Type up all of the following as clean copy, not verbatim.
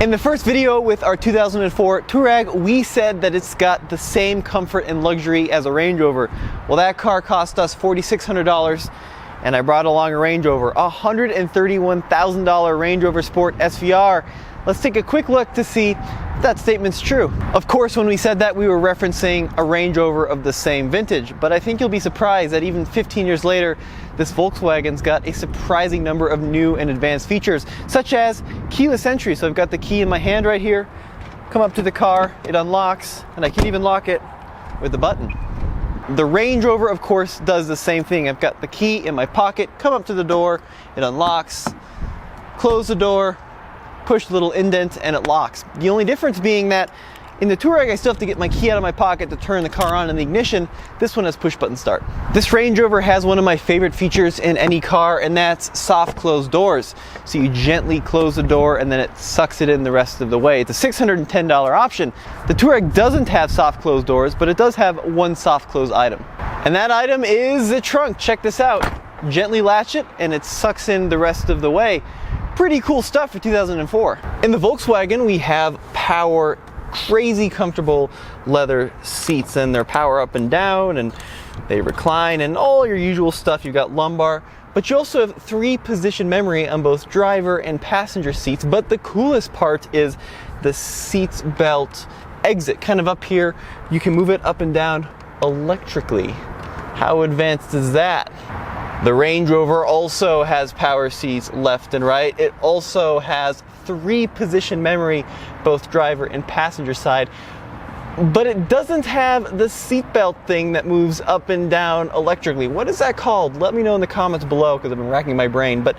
In the first video with our 2004 Touareg, we said that it's got the same comfort and luxury as a Range Rover. Well, that car cost us $4,600, and I brought along a Range Rover, a $131,000 Range Rover Sport SVR. Let's take a quick look to see if that statement's true. Of course, when we said that, we were referencing a Range Rover of the same vintage, but I think you'll be surprised that even 15 years later, this Volkswagen's got a surprising number of new and advanced features, such as keyless entry. So I've got the key in my hand right here, come up to the car, it unlocks, and I can even lock it with the button. The Range Rover, of course, does the same thing. I've got the key in my pocket, come up to the door, it unlocks, close the door, push the little indent, and it locks. The only difference being that in the Touareg, I still have to get my key out of my pocket to turn the car on in the ignition. This one has push button start. This Range Rover has one of my favorite features in any car, and that's soft close doors. So you gently close the door and then it sucks it in the rest of the way. It's a $610 option. The Touareg doesn't have soft close doors, but it does have one soft close item. And that item is the trunk. Check this out. Gently latch it and it sucks in the rest of the way. Pretty cool stuff for 2004. In the Volkswagen, we have power, crazy comfortable leather seats, and they're power up and down and they recline and all your usual stuff. You've got lumbar, but you also have 3-position memory on both driver and passenger seats. But the coolest part is the seats belt exit, kind of up here. You can move it up and down electrically. How advanced is that? The Range Rover also has power seats left and right. It also has 3-position memory, both driver and passenger side. But it doesn't have the seatbelt thing that moves up and down electrically. What is that called? Let me know in the comments below, because I've been racking my brain. But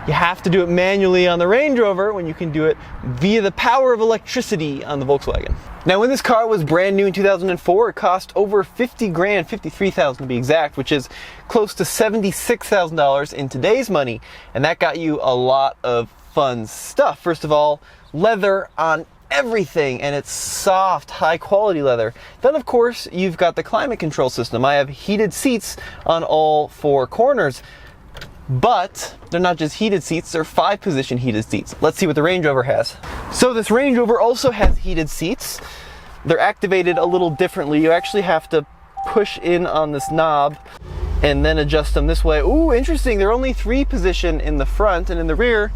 you have to do it manually on the Range Rover when you can do it via the power of electricity on the Volkswagen. Now, when this car was brand new in 2004, it cost over 50 grand, 53,000 to be exact, which is close to $76,000 in today's money. And that got you a lot of fun stuff. First of all, leather on everything, and it's soft, high quality leather. Then of course, you've got the climate control system. I have heated seats on all 4 corners. But they're not just heated seats, they're 5-position heated seats. Let's see what the Range Rover has. So this Range Rover also has heated seats. They're activated a little differently. You actually have to push in on this knob and then adjust them this way. Ooh, interesting. They're only 3-position in the front, and in the rear,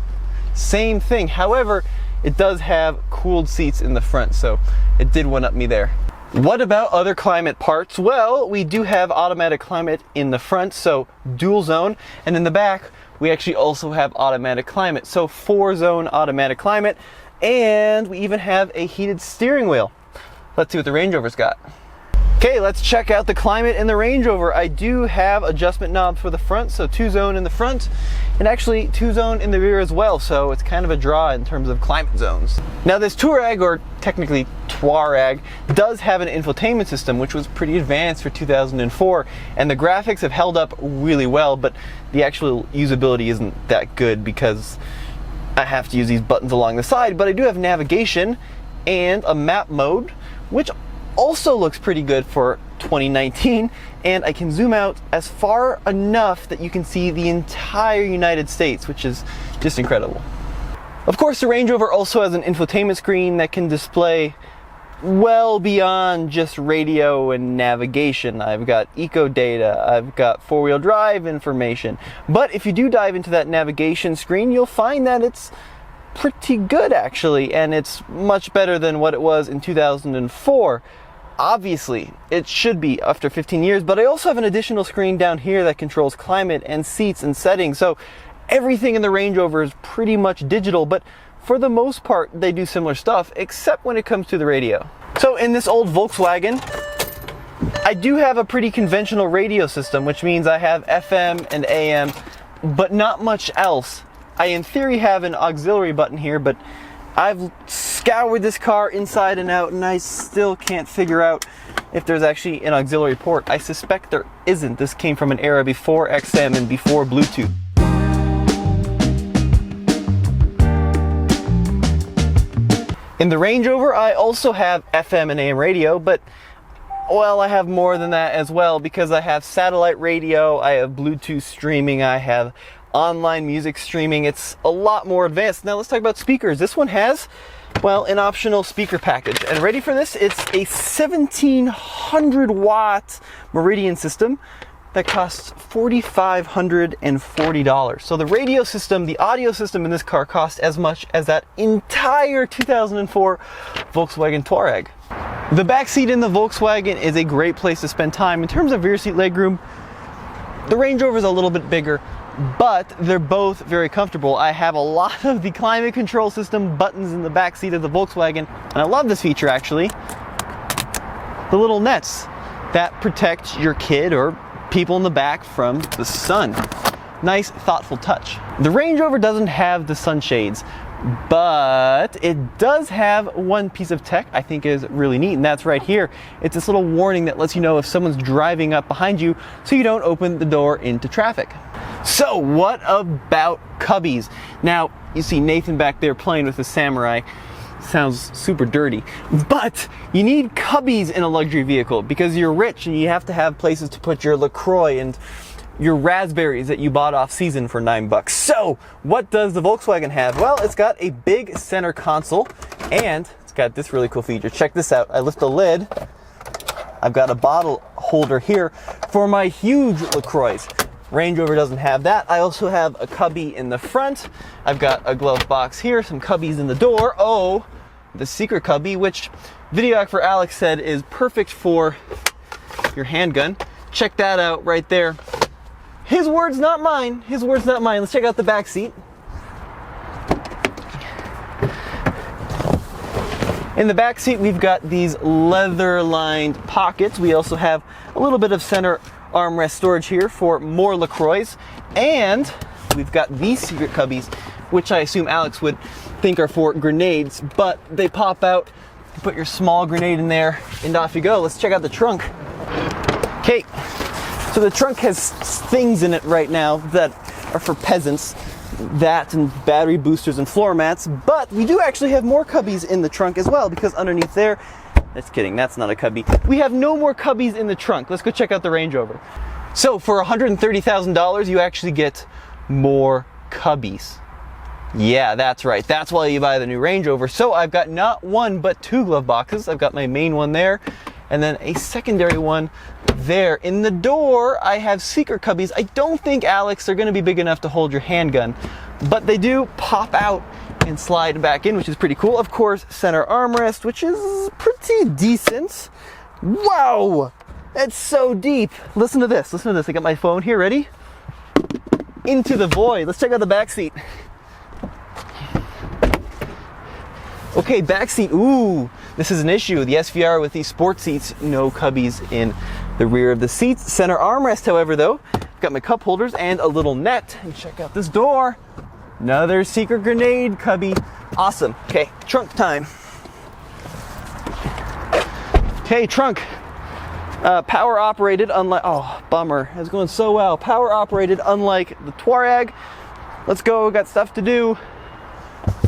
same thing. However, it does have cooled seats in the front, so it did one up me there. What about other climate parts? Well, we do have automatic climate in the front, so dual zone, and in the back, we actually also have automatic climate, so 4-zone automatic climate, and we even have a heated steering wheel. Let's see what the Range Rover's got. Okay, let's check out the climate in the Range Rover. I do have adjustment knobs for the front, so 2-zone in the front, and actually 2-zone in the rear as well, so it's kind of a draw in terms of climate zones. Now this Touareg, or technically Touareg, does have an infotainment system, which was pretty advanced for 2004, and the graphics have held up really well, but the actual usability isn't that good because I have to use these buttons along the side. But I do have navigation and a map mode, which also looks pretty good for 2019, and I can zoom out as far enough that you can see the entire United States, which is just incredible. Of course, the Range Rover also has an infotainment screen that can display well beyond just radio and navigation. I've got eco data, I've got 4-wheel drive information, but if you do dive into that navigation screen, you'll find that it's pretty good actually, and it's much better than what it was in 2004. Obviously, it should be after 15 years, but I also have an additional screen down here that controls climate and seats and settings. So everything in the Range Rover is pretty much digital, but for the most part, they do similar stuff, except when it comes to the radio. So in this old Volkswagen, I do have a pretty conventional radio system, which means I have FM and AM, but not much else. I, in theory, have an auxiliary button here, but I've scoured this car inside and out, and I still can't figure out if there's actually an auxiliary port. I suspect there isn't. This came from an era before XM and before Bluetooth. In the Range Rover, I also have FM and AM radio, but well, I have more than that as well, because I have satellite radio, I have Bluetooth streaming, I have online music streaming. It's a lot more advanced. Now let's talk about speakers. This one has, well, an optional speaker package. And ready for this? It's a 1700 watt Meridian system that costs $4,540. So the radio system, the audio system in this car costs as much as that entire 2004 Volkswagen Touareg. The back seat in the Volkswagen is a great place to spend time. In terms of rear seat legroom, the Range Rover is a little bit bigger, but they're both very comfortable. I have a lot of the climate control system buttons in the back seat of the Volkswagen, and I love this feature actually. The little nets that protect your kid or people in the back from the sun. Nice, thoughtful touch. The Range Rover doesn't have the sunshades, but it does have one piece of tech I think is really neat, and that's right here. It's this little warning that lets you know if someone's driving up behind you so you don't open the door into traffic. So what about cubbies? Now, you see Nathan back there playing with the Samurai. Sounds super dirty, but you need cubbies in a luxury vehicle because you're rich and you have to have places to put your LaCroix and your raspberries that you bought off season for $9. So what does the Volkswagen have? Well, it's got a big center console and it's got this really cool feature. Check this out. I lift the lid. I've got a bottle holder here for my huge LaCroix. Range Rover doesn't have that. I also have a cubby in the front. I've got a glove box here, some cubbies in the door. Oh, the secret cubby, which videographer Alex said is perfect for your handgun. Check that out right there. His words, not mine. His words, not mine. Let's check out the back seat. In the back seat, we've got these leather-lined pockets. We also have a little bit of center armrest storage here for more LaCroix. And we've got these secret cubbies, which I assume Alex would think are for grenades, but they pop out. You put your small grenade in there, and off you go. Let's check out the trunk. Okay, so the trunk has things in it right now that are for peasants. That and battery boosters and floor mats, but we do actually have more cubbies in the trunk as well, because underneath there, just kidding, that's not a cubby. We have no more cubbies in the trunk. Let's go check out the Range Rover. So for $130,000, you actually get more cubbies. Yeah, that's right. That's why you buy the new Range Rover. So I've got not one, but two glove boxes. I've got my main one there, and then a secondary one there. In the door, I have secret cubbies. I don't think, Alex, they're gonna be big enough to hold your handgun, but they do pop out and slide back in, which is pretty cool. Of course, center armrest, which is pretty decent. Wow, that's so deep. Listen to this, listen to this. I got my phone here, ready? Into the void. Let's check out the back seat. Okay, back seat, ooh, this is an issue. The SVR with these sport seats, no cubbies in the rear of the seats. Center armrest, however, though, got my cup holders and a little net. And check out this door. Another secret grenade cubby. Awesome. Okay, trunk time. Okay, trunk. Power operated, unlike, oh, bummer. It's going so well. Power operated, unlike the Touareg. Let's go, got stuff to do.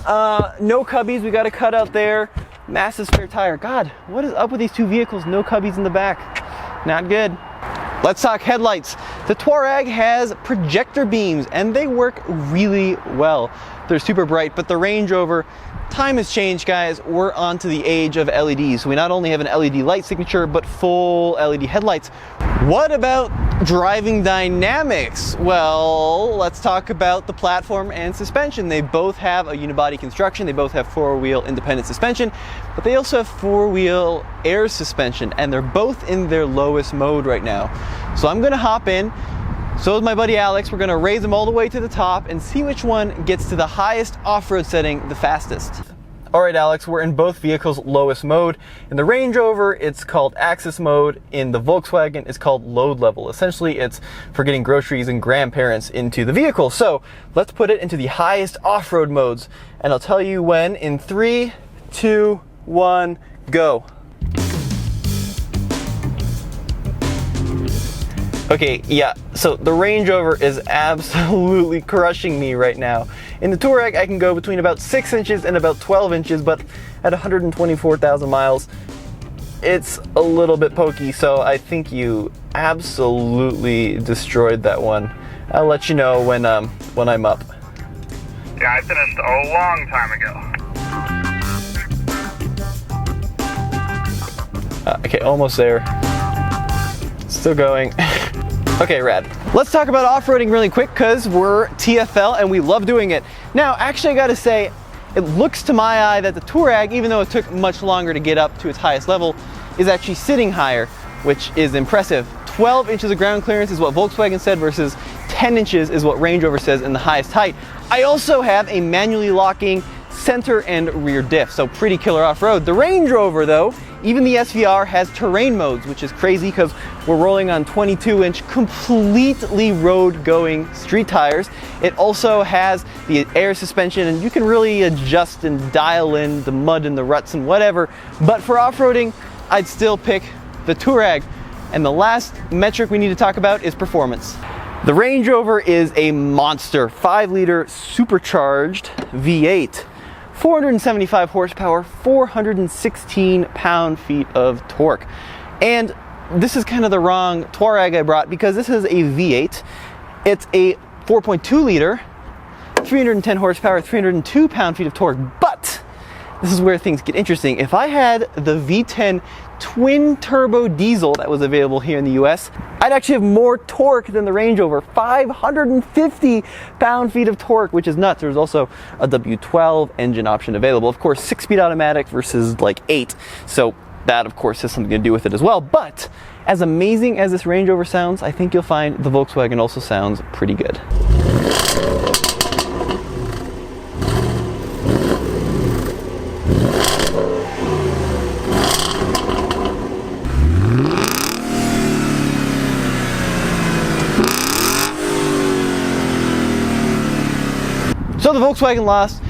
No cubbies, we got to cut out there. Massive spare tire. God, what is up with these two vehicles? No cubbies in the back. Not good. Let's talk headlights. The Touareg has projector beams and they work really well. They're super bright, but the Range Rover, time has changed, guys. We're on to the age of LEDs. So we not only have an LED light signature, but full LED headlights. What about driving dynamics? Well, let's talk about the platform and suspension. They both have a unibody construction. They both have four-wheel independent suspension, but they also have four-wheel air suspension, and they're both in their lowest mode right now. So I'm gonna hop in. So is my buddy Alex. We're gonna raise them all the way to the top and see which one gets to the highest off-road setting the fastest. All right, Alex, we're in both vehicles' lowest mode. In the Range Rover, it's called Axis mode. In the Volkswagen, it's called load level. Essentially, it's for getting groceries and grandparents into the vehicle. So let's put it into the highest off-road modes. And I'll tell you when in 3, 2, 1, go. Okay, yeah, so the Range Rover is absolutely crushing me right now. In the Touareg, I can go between about 6 inches and about 12 inches, but at 124,000 miles, it's a little bit pokey, so I think you absolutely destroyed that one. I'll let you know when I'm up. Yeah, I finished a long time ago. Okay, almost there. Still going. Okay, rad. Let's talk about off-roading really quick because we're TFL and we love doing it. Now, actually I gotta say, it looks to my eye that the Touareg, even though it took much longer to get up to its highest level, is actually sitting higher, which is impressive. 12 inches of ground clearance is what Volkswagen said versus 10 inches is what Range Rover says in the highest height. I also have a manually locking center and rear diff, so pretty killer off-road. The Range Rover though, even the SVR has terrain modes, which is crazy because we're rolling on 22-inch completely road-going street tires. It also has the air suspension and you can really adjust and dial in the mud and the ruts and whatever. But for off-roading, I'd still pick the Touareg. And the last metric we need to talk about is performance. The Range Rover is a monster 5-liter supercharged V8. 475 horsepower, 416 pound-feet of torque. And this is kind of the wrong Touareg I brought because this is a V8. It's a 4.2 liter, 310 horsepower, 302 pound-feet of torque. But this is where things get interesting. If I had the V10 twin turbo diesel that was available here in the US, I'd actually have more torque than the Range Rover, 550 pound-feet of torque, which is nuts. There's also a W12 engine option available. Of course, 6-speed automatic versus like 8. So that of course has something to do with it as well. But as amazing as this Range Rover sounds, I think you'll find the Volkswagen also sounds pretty good. So the Volkswagen lost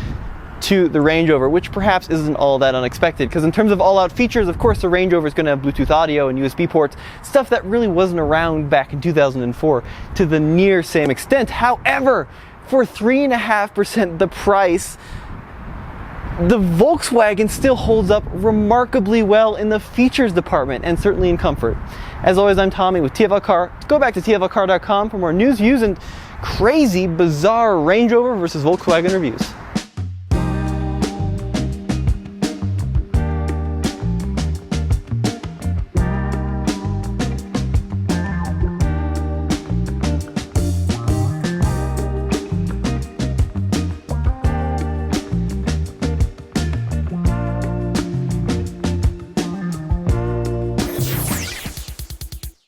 to the Range Rover, which perhaps isn't all that unexpected, because in terms of all-out features, of course the Range Rover is going to have Bluetooth audio and USB ports, stuff that really wasn't around back in 2004 to the near same extent. However, for 3.5% the price, the Volkswagen still holds up remarkably well in the features department and certainly in comfort. As always, I'm Tommy with TFL Car. Go back to tflcar.com for more news, views, and crazy, bizarre Range Rover versus Volkswagen reviews.